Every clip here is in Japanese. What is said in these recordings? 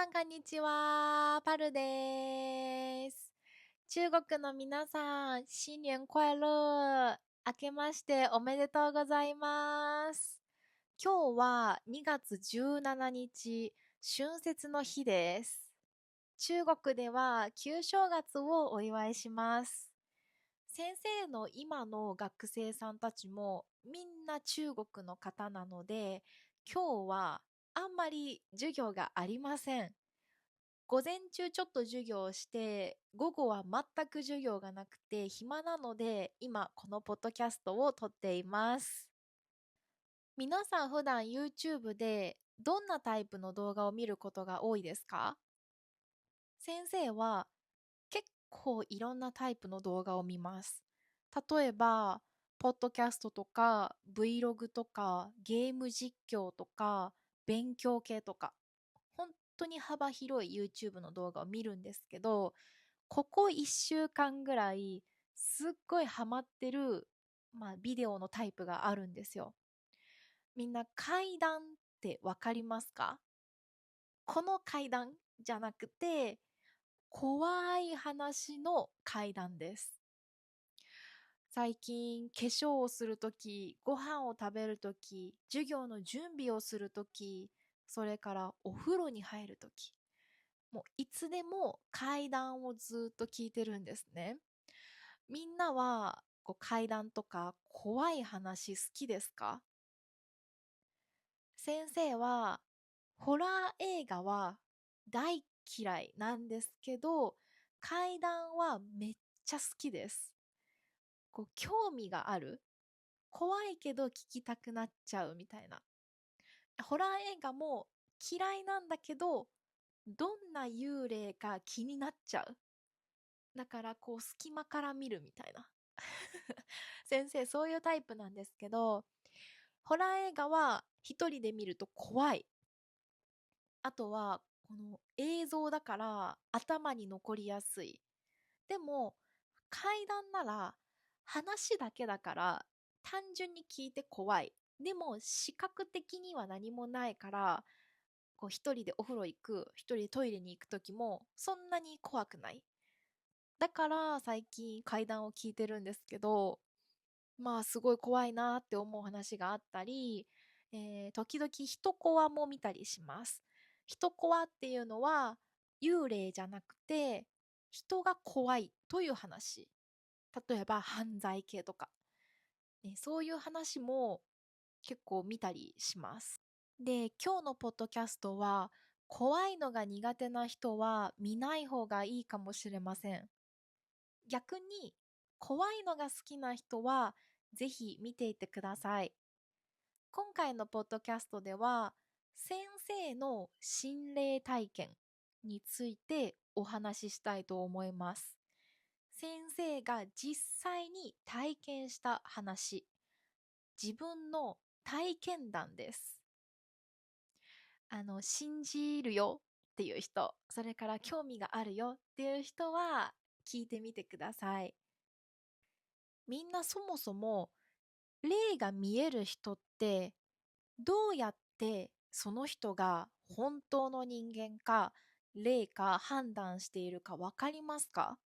ん、こんにちは。パルです。中国の皆さん、新年快乐。明けましておめでとうございます。今日は2月17日、春節の日です。中国では旧正月をお祝いします。先生の今の学生さんたちもみんな中国の方なので、今日はあんまり授業がありません。午前中ちょっと授業をして、午後は全く授業がなくて暇なので、今このポッドキャストを撮っています。皆さん普段 YouTube でどんなタイプの動画を見ることが多いですか？先生は結構いろんなタイプの動画を見ます。例えば、ポッドキャストとか Vlog とかゲーム実況とか勉強系とか、本当に幅広い YouTube の動画を見るんですけど、ここ1週間ぐらいすっごいハマってる、ビデオのタイプがあるんですよ。みんな怪談ってわかりますか？この怪談じゃなくて、怖い話の怪談です。最近、化粧をするとき、ご飯を食べるとき、授業の準備をするとき、それからお風呂に入るとき、もういつでも怪談をずっと聞いてるんですね。みんなは怪談とか怖い話好きですか？先生はホラー映画は大嫌いなんですけど、怪談はめっちゃ好きです。興味がある、怖いけど聞きたくなっちゃうみたいな。ホラー映画も嫌いなんだけど、どんな幽霊か気になっちゃう。だから隙間から見るみたいな。先生そういうタイプなんですけど、ホラー映画は一人で見ると怖い。あとはこの映像だから頭に残りやすい。でも怪談なら話だけだから単純に聞いて怖い。でも視覚的には何もないから、一人でお風呂行く、一人でトイレに行く時もそんなに怖くない。だから最近怪談を聞いてるんですけど、すごい怖いなって思う話があったり、時々人コアも見たりします。人コアっていうのは幽霊じゃなくて人が怖いという話。例えば犯罪系とか、そういう話も結構見たりします。で、今日のポッドキャストは怖いのが苦手な人は見ない方がいいかもしれません。逆に怖いのが好きな人はぜひ見ていてください。今回のポッドキャストでは先生の心霊体験についてお話ししたいと思います。先生が実際に体験した話、自分の体験談です。信じるよっていう人、それから興味があるよっていう人は聞いてみてください。みんなそもそも霊が見える人ってどうやってその人が本当の人間か霊か判断しているかわかりますか？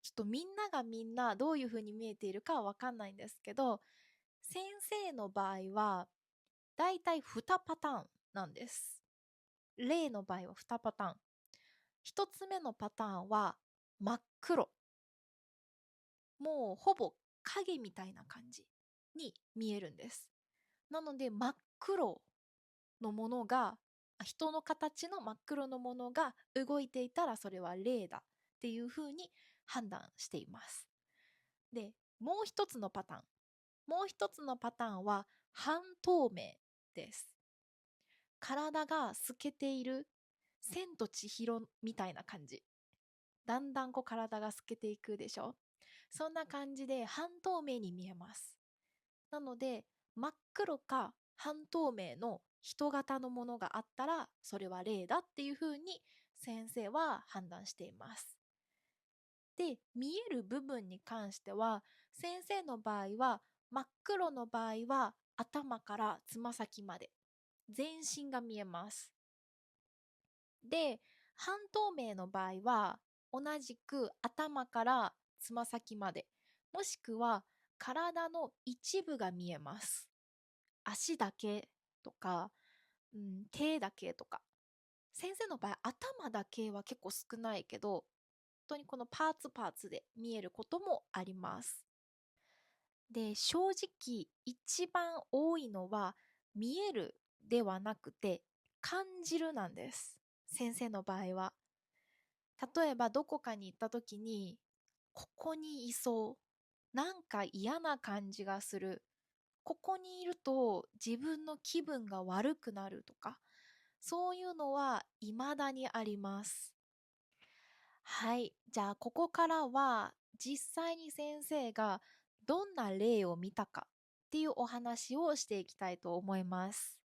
ちょっとみんながみんなどういうふうに見えているかはわかんないんですけど、先生の場合はだいたい2パターンなんです。霊の場合は2パターン。1つ目のパターンは真っ黒。もうほぼ影みたいな感じに見えるんです。なので真っ黒のものが、人の形の真っ黒のものが動いていたらそれは霊だっていうふうに判断しています。で、もう一つのパターン。もう一つのパターンは半透明です。体が透けている、千と千尋みたいな感じ。だんだん体が透けていくでしょ。そんな感じで半透明に見えます。なので真っ黒か半透明の人型のものがあったらそれは霊だっていうふうに先生は判断しています。で、見える部分に関しては先生の場合は真っ黒の場合は頭からつま先まで全身が見えます。で、半透明の場合は、同じく頭からつま先まで、もしくは体の一部が見えます。足だけとか、手だけとか。先生の場合、頭だけは結構少ないけど、本当にこのパーツパーツで見えることもあります。で、正直一番多いのは見えるではなくて感じるなんです。先生の場合は。例えばどこかに行った時に、ここにいそう。なんか嫌な感じがする。ここにいると自分の気分が悪くなるとか、そういうのは未だにあります。はい。じゃあ、ここからは、実際に先生がどんな例を見たかっていうお話をしていきたいと思います。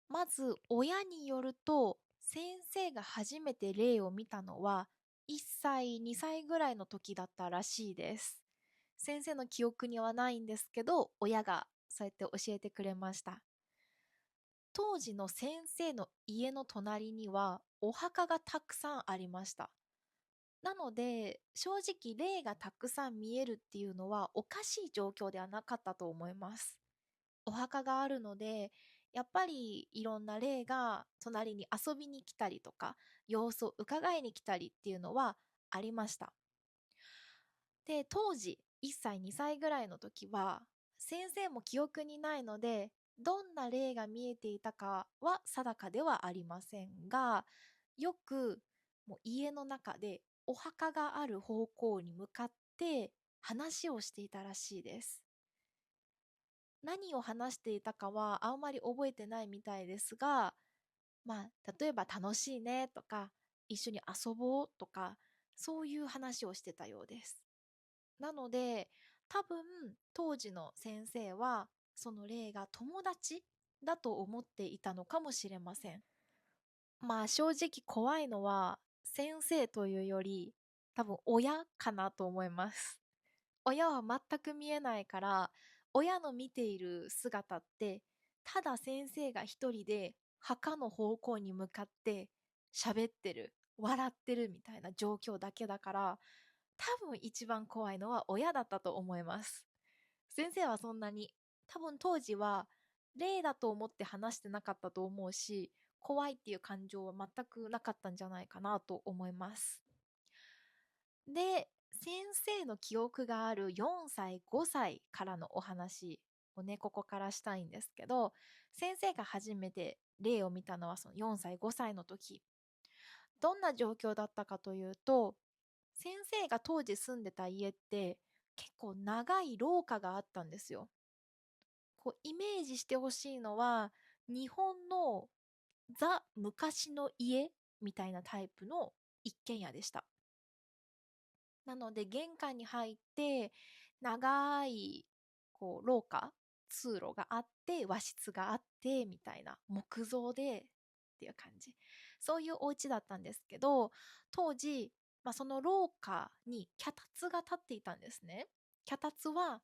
まず、親によると、先生が初めて例を見たのは、1歳、2歳ぐらいの時だったらしいです。先生の記憶にはないんですけど、親がそうやって教えてくれました。当時の先生の家の隣には、お墓がたくさんありました。なので、正直霊がたくさん見えるっていうのはおかしい状況ではなかったと思います。お墓があるので、やっぱりいろんな霊が隣に遊びに来たりとか、様子を伺いに来たりっていうのはありました。で、当時1歳、2歳ぐらいの時は、先生も記憶にないので、どんな霊が見えていたかは定かではありませんが、よくもう家の中でお墓がある方向に向かって話をしていたらしいです。何を話していたかはあんまり覚えてないみたいですが、例えば楽しいねとか、一緒に遊ぼうとか、そういう話をしてたようです。なので、多分当時の先生はその霊が友達だと思っていたのかもしれません。正直怖いのは先生というより多分親かなと思います。親は全く見えないから、親の見ている姿ってただ先生が一人で墓の方向に向かって喋ってる、笑ってるみたいな状況だけだから、多分一番怖いのは親だったと思います。先生はそんなに、多分当時は霊だと思って話してなかったと思うし、怖いっていう感情は全くなかったんじゃないかなと思います。で、先生の記憶がある4歳、5歳からのお話をね、ここからしたいんですけど、先生が初めて霊を見たのはその4歳、5歳の時。どんな状況だったかというと、先生が当時住んでた家って結構長い廊下があったんですよ。こうイメージしてほしいのは、日本のザ昔の家みたいなタイプの一軒家でした。なので玄関に入って長い廊下、通路があって和室があってみたいな木造でっていう感じ。そういうお家だったんですけど、当時、その廊下に脚立が立っていたんですね。脚立は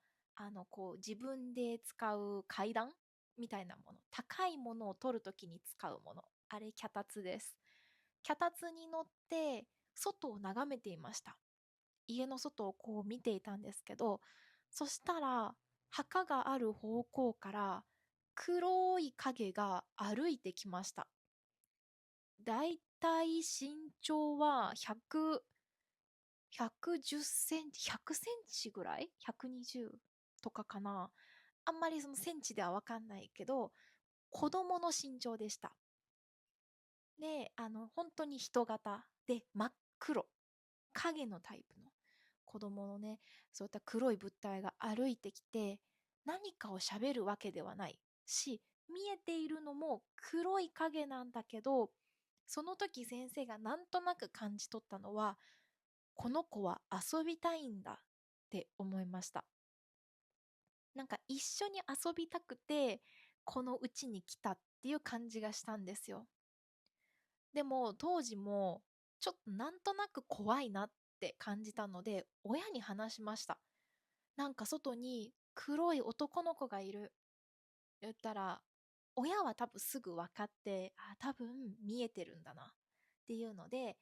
自分で使う階段みたいなもの、高いものを取るときに使うもの、あれ脚立です。脚立に乗って外を眺めていました。家の外をこう見ていたんですけど、そしたら墓がある方向から黒い影が歩いてきました。だいたい身長は110センチ、100センチぐらい ?120 とかかな。あんまりそのセンチではわかんないけど、子供の身長でした。で、本当に人型で真っ黒。影のタイプの子供のね、そういった黒い物体が歩いてきて、何かを喋るわけではないし、見えているのも黒い影なんだけど、その時先生がなんとなく感じ取ったのは、この子は遊びたいんだって思いました。なんか一緒に遊びたくて、この家に来たっていう感じがしたんですよ。でも当時もちょっとなんとなく怖いなって感じたので親に話しました。なんか外に黒い男の子がいる。言ったら、親は多分すぐ分かって、多分見えてるんだなっていうので、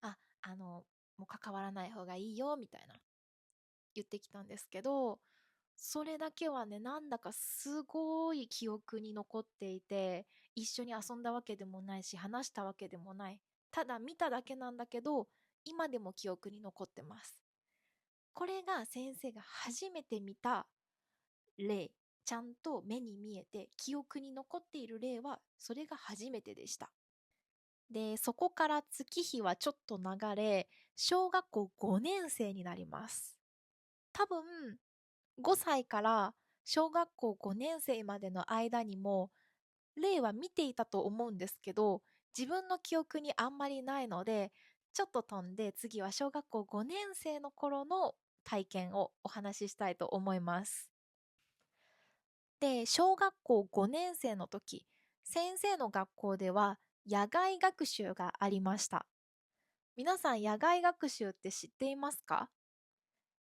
あ、もう関わらない方がいいよみたいな言ってきたんですけど、それだけはね、なんだかすごい記憶に残っていて、一緒に遊んだわけでもないし、話したわけでもない。ただ見ただけなんだけど、今でも記憶に残ってます。これが先生が初めて見た例、ちゃんと目に見えて記憶に残っている例は、それが初めてでした。で、そこから月日はちょっと流れ、小学校5年生になります。多分、5歳から小学校5年生までの間にも、例は見ていたと思うんですけど、自分の記憶にあんまりないので、ちょっと飛んで次は小学校5年生の頃の体験をお話ししたいと思います。で、小学校5年生の時、先生の学校では野外学習がありました。皆さん野外学習って知っていますか？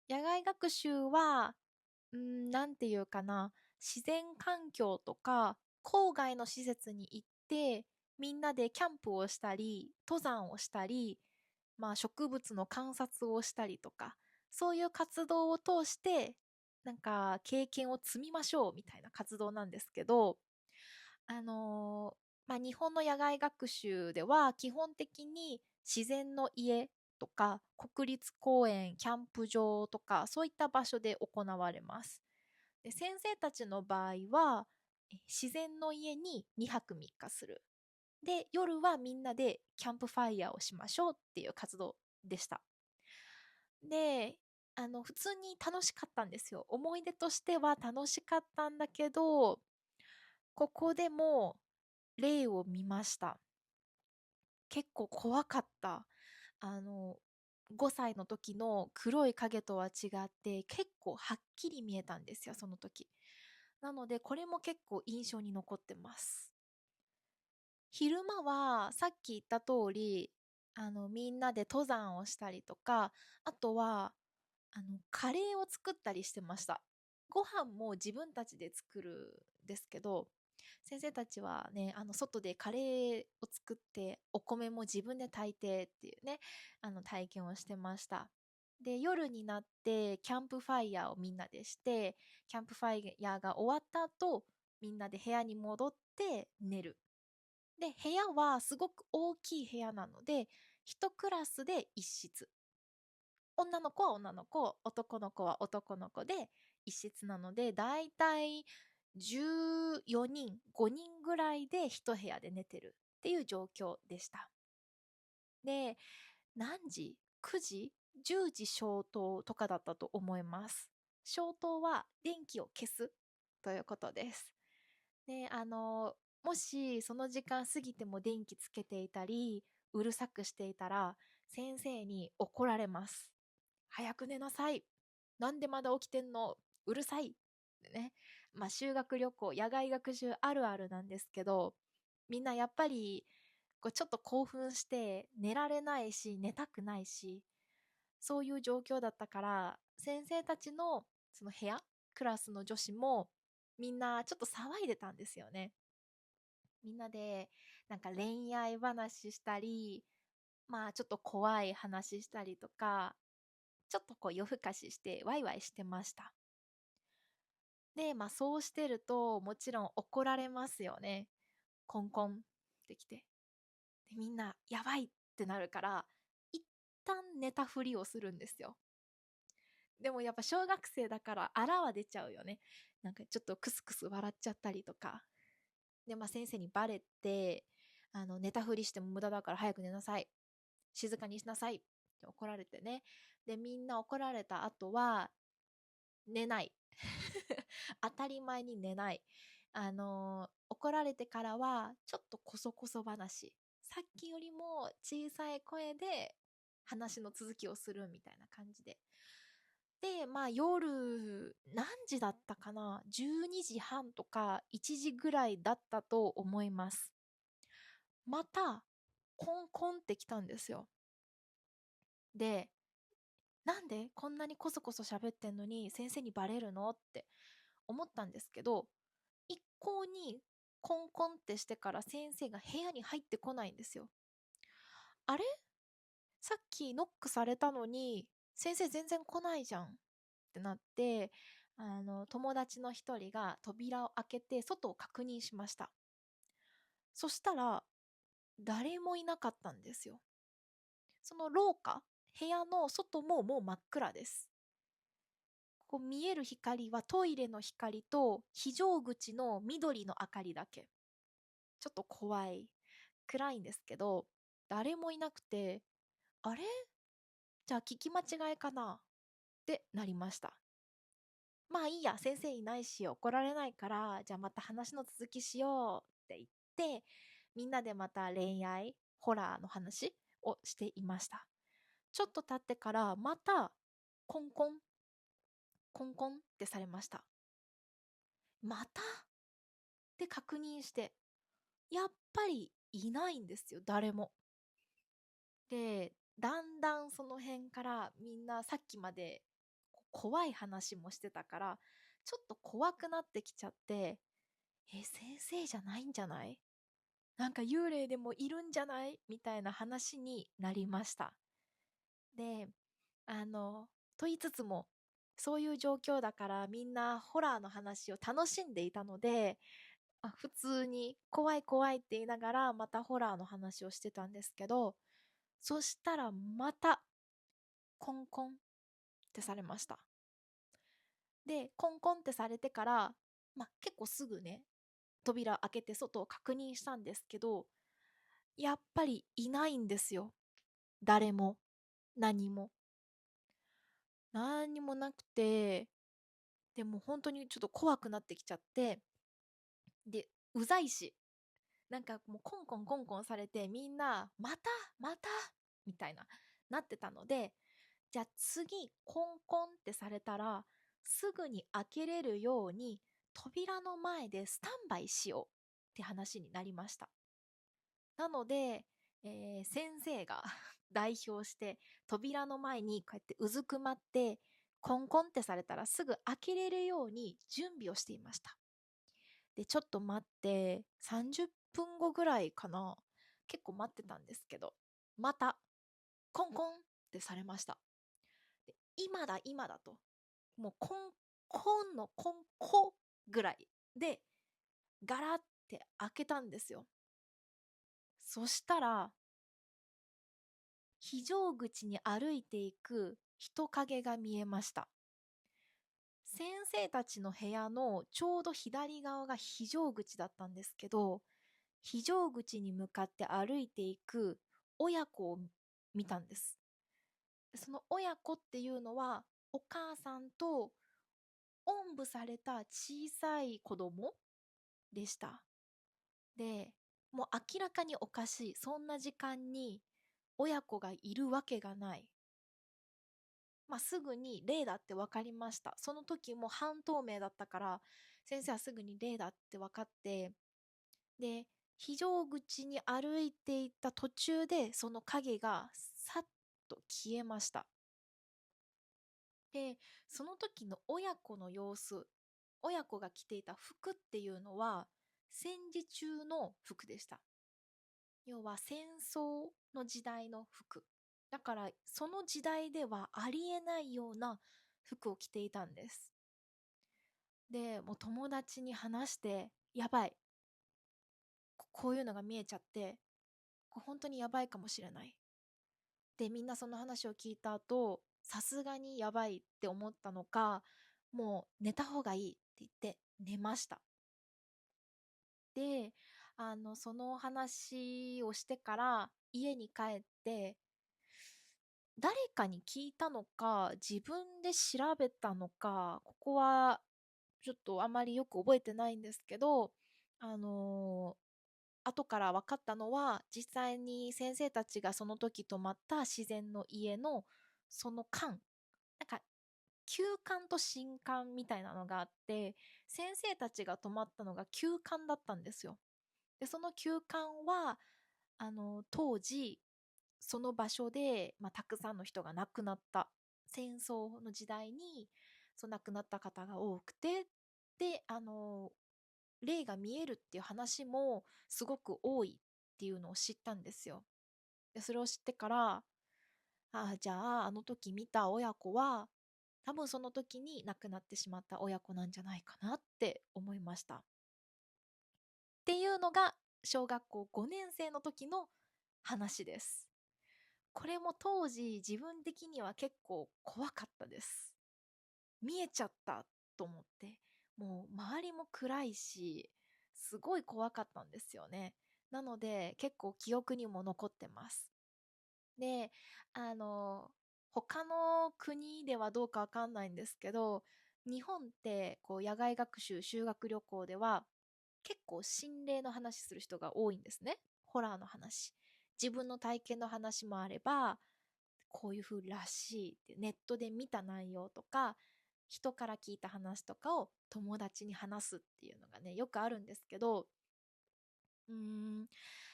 野外学習は、なんていうかな、自然環境とか郊外の施設に行って、みんなでキャンプをしたり、登山をしたり、植物の観察をしたりとか、そういう活動を通して、なんか経験を積みましょうみたいな活動なんですけど、日本の野外学習では基本的に自然の家とか国立公園、キャンプ場とかそういった場所で行われます。で、先生たちの場合は自然の家に2泊3日する。で、夜はみんなでキャンプファイヤーをしましょうっていう活動でした。で、普通に楽しかったんですよ。思い出としては楽しかったんだけど、ここでも例を見ました。結構怖かった。あの、5歳の時の黒い影とは違って結構はっきり見えたんですよ、その時。なので、これも結構印象に残ってます。昼間はさっき言った通り、みんなで登山をしたりとか、あとは、カレーを作ったりしてました。ご飯も自分たちで作るんですけど、先生たちはね、外でカレーを作って、お米も自分で炊いてっていうね、体験をしてました。で、夜になって、キャンプファイヤーをみんなでして、キャンプファイヤーが終わった後、みんなで部屋に戻って寝る。で、部屋はすごく大きい部屋なので、一クラスで一室。女の子は女の子、男の子は男の子で一室なので、だいたい14人、5人ぐらいで一部屋で寝てるっていう状況でした。で、何時？ 9 時？ 10 時消灯とかだったと思います。消灯は電気を消すということです。で、もしその時間過ぎても電気つけていたり、うるさくしていたら、先生に怒られます。早く寝なさい。なんでまだ起きてんの？うるさい。ね。修学旅行、野外学習あるあるなんですけど、みんなやっぱり、ちょっと興奮して寝られないし、寝たくないし、そういう状況だったから、先生たちのその部屋、クラスの女子も、みんなちょっと騒いでたんですよね。みんなで、なんか恋愛話したり、ちょっと怖い話したりとか、ちょっと夜更かししてワイワイしてました。で、そうしてると、もちろん怒られますよね。コンコンってきて。で、みんな、やばいってなるから、一旦寝たふりをするんですよ。でもやっぱ小学生だから、あらは出ちゃうよね。なんかちょっとクスクス笑っちゃったりとか。で、先生にバレて、寝たふりしても無駄だから早く寝なさい。静かにしなさいって怒られてね。で、みんな怒られた後は、寝ない。当たり前に寝ない。怒られてからは、ちょっとこそこそ話。さっきよりも小さい声で話の続きをするみたいな感じで。で、夜、何時だったかな？ 12 時半とか1時ぐらいだったと思います。また、コンコンって来たんですよ。で、なんでこんなにこそこそ喋ってんのに先生にバレるのって思ったんですけど、一向にコンコンってしてから先生が部屋に入ってこないんですよ。あれ、さっきノックされたのに、先生全然来ないじゃんってなって、友達の一人が扉を開けて外を確認しました。そしたら、誰もいなかったんですよ。その廊下、部屋の外ももう真っ暗です。こう見える光はトイレの光と非常口の緑の明かりだけ。ちょっと怖い。暗いんですけど、誰もいなくて、あれ、じゃあ聞き間違いかなってなりました。まあいいや、先生いないし怒られないから、じゃあまた話の続きしようって言って、みんなでまた恋愛、ホラーの話をしていました。ちょっと経ってからまたコンコン、コンコンってされました。またって確認して、やっぱりいないんですよ、誰も。で、だんだんその辺からみんなさっきまで怖い話もしてたから、ちょっと怖くなってきちゃって、先生じゃないんじゃない、なんか幽霊でもいるんじゃないみたいな話になりました。で、と言いつつも、そういう状況だからみんなホラーの話を楽しんでいたので、普通に怖い怖いって言いながらまたホラーの話をしてたんですけど、そしたらまたコンコンってされました。で、コンコンってされてから、結構すぐね、扉開けて外を確認したんですけど、やっぱりいないんですよ。誰も、何も。何にもなくて、でも本当にちょっと怖くなってきちゃって、で、うざいし、なんかもうコンコンコンコンされて、みんな、またまたみたいな、なってたので、じゃあ次、コンコンってされたら、すぐに開けれるように、扉の前でスタンバイしようって話になりました。なので、先生が代表して、扉の前にこうやってうずくまって、コンコンってされたらすぐ開けれるように準備をしていました。で、ちょっと待って、30分後ぐらいかな。結構待ってたんですけど、また、コンコンってされました。で、今だ、今だと。もう、コンコンのコンコぐらいで、ガラって開けたんですよ。そしたら、非常口に歩いていく人影が見えました。先生たちの部屋のちょうど左側が非常口だったんですけど、非常口に向かって歩いていく親子を見たんです。その親子っていうのは、お母さんとおんぶされた小さい子供でした。で、もう明らかにおかしい。そんな時間に親子がいるわけがない。すぐに霊だって分かりました。その時も半透明だったから、先生はすぐに霊だって分かって、で、非常口に歩いていった途中で、その影がさっと消えました。で、その時の親子の様子、親子が着ていた服っていうのは、戦時中の服でした。要は戦争の時代の服。だから、その時代ではありえないような服を着ていたんです。で、もう友達に話して、やばい。こういうのが見えちゃって、本当にやばいかもしれない。で、みんなその話を聞いた後、さすがにやばいって思ったのか、もう寝た方がいいって言って寝ました。で、その話をしてから家に帰って、誰かに聞いたのか、自分で調べたのか、ここはちょっとあまりよく覚えてないんですけど、あの後から分かったのは、実際に先生たちがその時泊まった自然の家のその館、なんか旧館と新館みたいなのがあって、先生たちが泊まったのが旧館だったんですよ。で、その旧館は、当時、その場所で、たくさんの人が亡くなった。戦争の時代に、亡くなった方が多くて、で、霊が見えるっていう話もすごく多いっていうのを知ったんですよ。で、それを知ってから、じゃあ、あの時見た親子は、多分その時に亡くなってしまった親子なんじゃないかなって思いました。っていうのが、小学校5年生の時の話です。これも当時自分的には結構怖かったです。見えちゃったと思って、もう周りも暗いし、すごい怖かったんですよね。なので結構記憶にも残ってます。で、あの、他の国ではどうかわかんないんですけど、日本ってこう野外学習、修学旅行では結構心霊の話する人が多いんですね。ホラーの話。自分の体験の話もあれば、こういう風らしいってネットで見た内容とか、人から聞いた話とかを友達に話すっていうのがね、よくあるんですけど、うーん、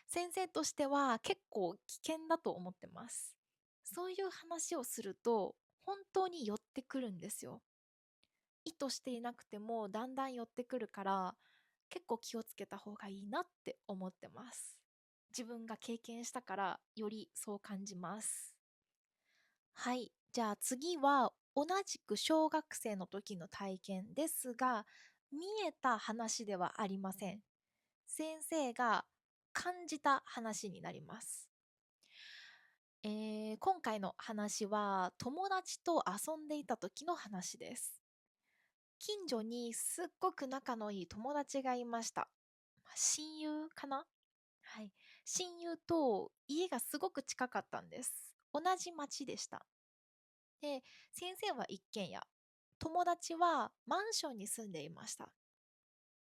先生としては結構危険だと思ってます。そういう話をすると、本当に寄ってくるんですよ。意図していなくてもだんだん寄ってくるから、結構気をつけた方がいいなって思ってます。自分が経験したからよりそう感じます。はい。じゃあ次は同じく小学生の時の体験ですが、見えた話ではありません。先生が感じた話になります。今回の話は友達と遊んでいた時の話です。近所にすっごく仲のいい友達がいました。親友かな。はい。親友と家がすごく近かったんです。同じ町でした。で、先生は一軒家、友達はマンションに住んでいました。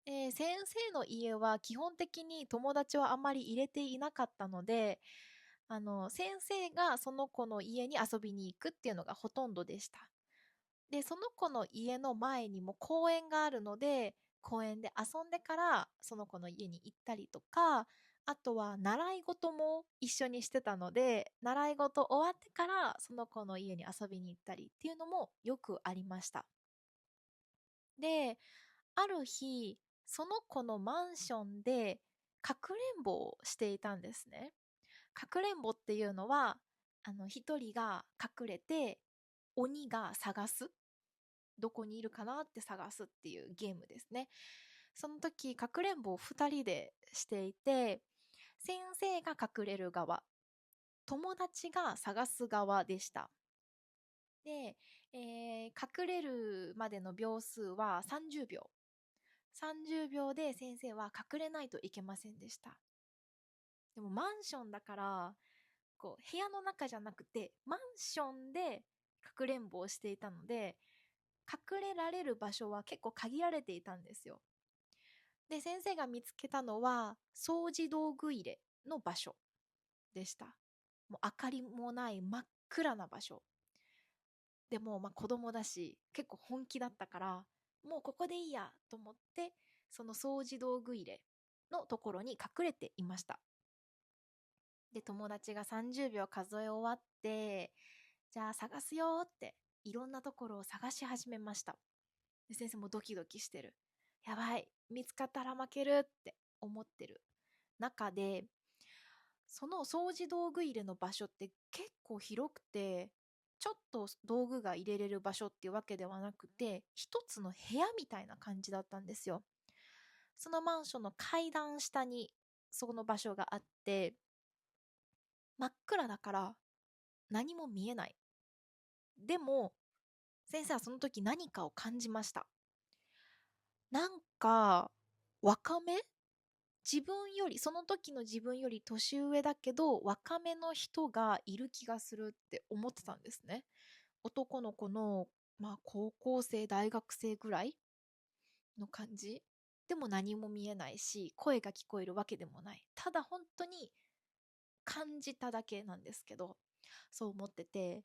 先生の家は基本的に友達はあまり入れていなかったので、先生がその子の家に遊びに行くっていうのがほとんどでした。で、その子の家の前にも公園があるので、公園で遊んでからその子の家に行ったりとか、あとは習い事も一緒にしてたので、習い事終わってからその子の家に遊びに行ったりっていうのもよくありました。で、ある日、その子のマンションでかくれんぼをしていたんですね。かくれんぼっていうのは、一人が隠れて鬼が探す、どこにいるかなって探すっていうゲームですね。その時、かくれんぼを2人でしていて、先生が隠れる側、友達が探す側でした。で、隠れるまでの秒数は30秒。30秒で先生は隠れないといけませんでした。でもマンションだから、こう部屋の中じゃなくてマンションでかくれんぼをしていたので、隠れられる場所は結構限られていたんですよ。で、先生が見つけたのは掃除道具入れの場所でした。もう明かりもない真っ暗な場所でも、子供だし結構本気だったから、もうここでいいやと思って、その掃除道具入れのところに隠れていました。で、友達が30秒数え終わって、じゃあ探すよっていろんなところを探し始めました。で、先生もドキドキしてる。やばい、見つかったら負けるって思ってる中で、その掃除道具入れの場所って結構広くて、ちょっと道具が入れれる場所っていうわけではなくて、一つの部屋みたいな感じだったんですよ。そのマンションの階段下にその場所があって、真っ暗だから何も見えない。でも、先生はその時何かを感じました。なんか、若め、自分より、その時の自分より年上だけど、若めの人がいる気がするって思ってたんですね。男の子の、高校生、大学生ぐらいの感じ。でも何も見えないし、声が聞こえるわけでもない。ただ本当に感じただけなんですけど、そう思ってて、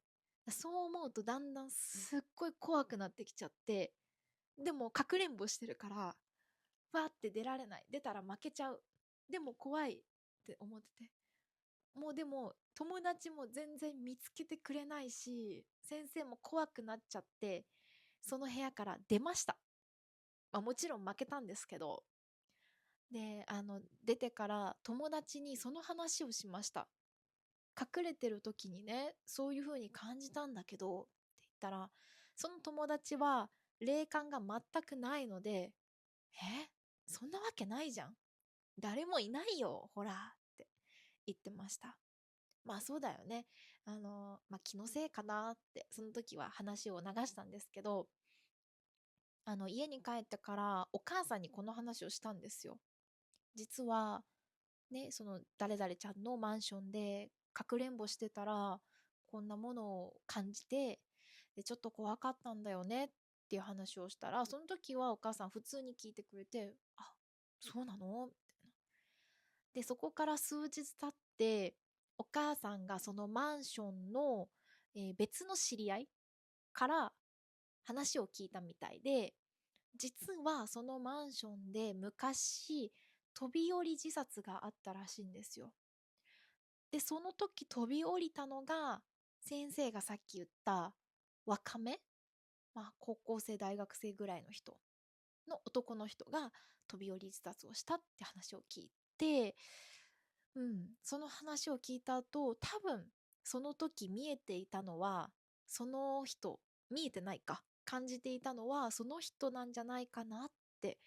そう思うとだんだんすっごい怖くなってきちゃって、でもかくれんぼしてるから、わーって出られない。出たら負けちゃう。でも怖いって思ってて。もうでも友達も全然見つけてくれないし、先生も怖くなっちゃって、その部屋から出ました。もちろん負けたんですけど、で、出てから友達にその話をしました。隠れてる時にね、そういう風に感じたんだけど、って言ったら、その友達は霊感が全くないので、え、そんなわけないじゃん。誰もいないよ、ほら、って言ってました。まあそうだよね。気のせいかなって、その時は話を流したんですけど、家に帰ってからお母さんにこの話をしたんですよ。実は、ね、その誰々ちゃんのマンションでかくれんぼしてたら、こんなものを感じて、で、ちょっと怖かったんだよねっていう話をしたら、その時はお母さん普通に聞いてくれて、あ、そうなのみたいな。で、そこから数日経って、お母さんがそのマンションの、別の知り合いから話を聞いたみたいで、実はそのマンションで昔、飛び降り自殺があったらしいんですよ。で、その時飛び降りたのが、先生がさっき言った若め、高校生、大学生ぐらいの人の男の人が飛び降り自殺をしたって話を聞いて、その話を聞いた後、多分、その時見えていたのは、その人、見えてないか、感じていたのは、その人なんじゃないかなって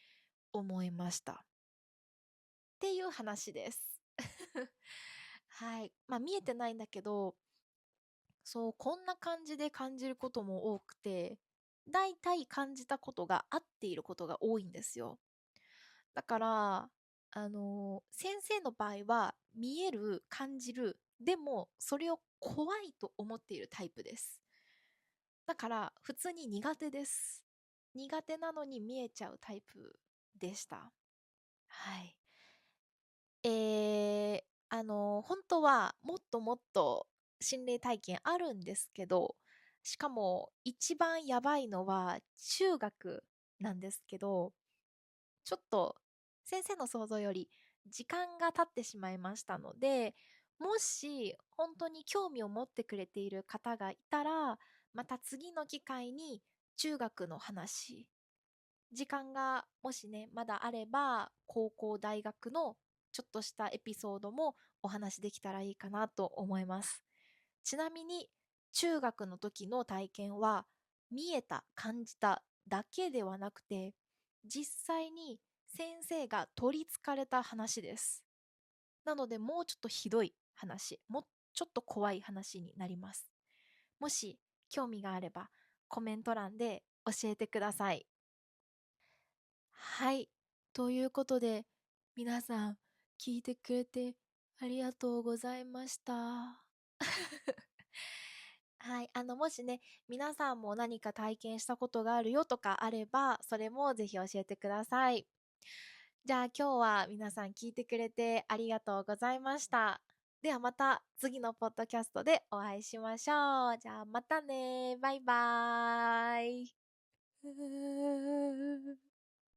思いました。っていう話です。はい。見えてないんだけど、そう、こんな感じで感じることも多くて、だいたい感じたことが合っていることが多いんですよ。だから、先生の場合は、見える、感じる、でも、それを怖いと思っているタイプです。だから、普通に苦手です。苦手なのに見えちゃうタイプでした。はい。本当はもっともっと心霊体験あるんですけど、しかも一番やばいのは中学なんですけど、ちょっと先生の想像より時間が経ってしまいましたので、もし本当に興味を持ってくれている方がいたら、また次の機会に中学の話、時間がもしね、まだあれば、高校、大学のちょっとしたエピソードもお話できたらいいかなと思います。ちなみに、中学の時の体験は、見えた、感じただけではなくて、実際に先生が取り憑かれた話です。なので、もうちょっとひどい話、もうちょっと怖い話になります。もし興味があれば、コメント欄で教えてください。はい。ということで、皆さん、聞いてくれてありがとうございました。はい。もしね、皆さんも何か体験したことがあるよとかあれば、それもぜひ教えてください。じゃあ今日は皆さん聞いてくれてありがとうございました。ではまた次のポッドキャストでお会いしましょう。じゃあまたね。バイバーイ。